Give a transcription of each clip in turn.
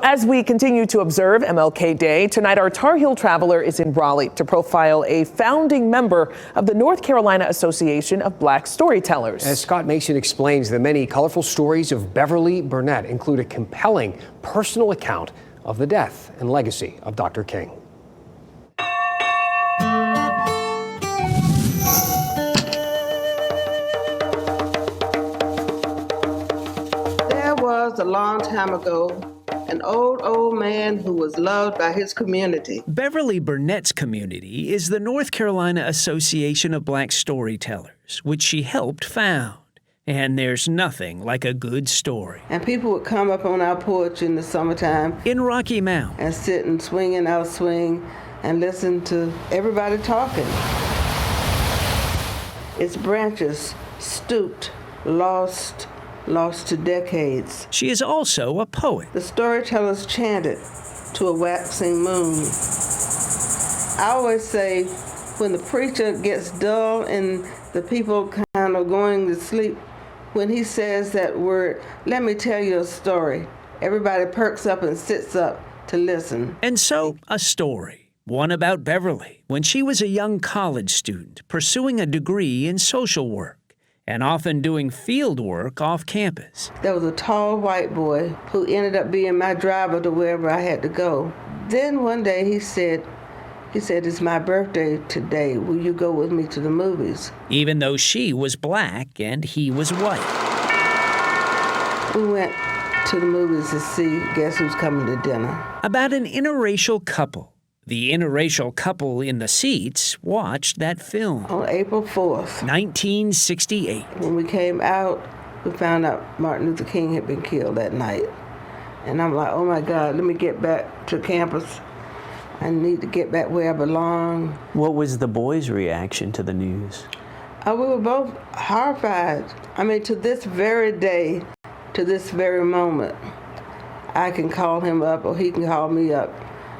As we continue to observe MLK Day, tonight our Tar Heel traveler is in Raleigh to profile a founding member of the North Carolina Association of Black Storytellers. As Scott Mason explains, the many colorful stories of Beverly Burnette include a compelling personal account of the death and legacy of Dr. King. There was a long time ago an old man who was loved by his community. Beverly Burnette's community is the North Carolina Association of Black Storytellers, which she helped found. And there's nothing like a good story. And people would come up on our porch in the summertime in Rocky Mount and sit and swing in our swing and listen to everybody talking. Its branches stooped, lost to decades. She is also a poet. The storytellers chanted to a waxing moon. I always say, when the preacher gets dull and the people kind of going to sleep, when he says that word, "Let me tell you a story," everybody perks up and sits up to listen. And so, a story. One about Beverly when she was a young college student pursuing a degree in social work and often doing field work off campus. There was a tall white boy who ended up being my driver to wherever I had to go. Then one day he said, "It's my birthday today. Will you go with me to the movies?" Even though she was black and he was white. We went to the movies to see Guess Who's Coming to Dinner. About an interracial couple. The interracial couple in the seats watched that film. On April 4th, 1968. When we came out, we found out Martin Luther King had been killed that night. And I'm like, oh my God, let me get back to campus. I need to get back where I belong. What was the boys' reaction to the news? We were both horrified. I mean, to this very day, to this very moment, I can call him up or he can call me up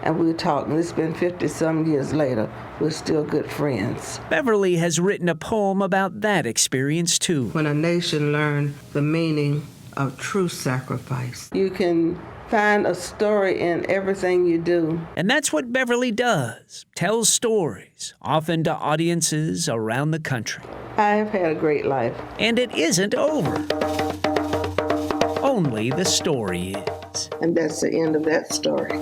and we're talking. It's been 50-some years later. We're still good friends. Beverly has written a poem about that experience too. When a nation learned the meaning of true sacrifice. You can find a story in everything you do. And that's what Beverly does. Tells stories, often to audiences around the country. I have had a great life. And it isn't over. Only the story is. And that's the end of that story.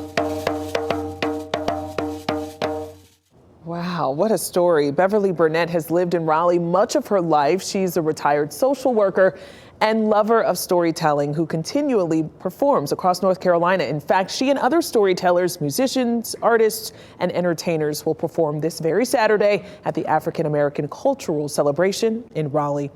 Wow, what a story. Beverly Burnette has lived in Raleigh much of her life. She's a retired social worker and lover of storytelling who continually performs across North Carolina. In fact, she and other storytellers, musicians, artists, and entertainers will perform this very Saturday at the African American Cultural Celebration in Raleigh.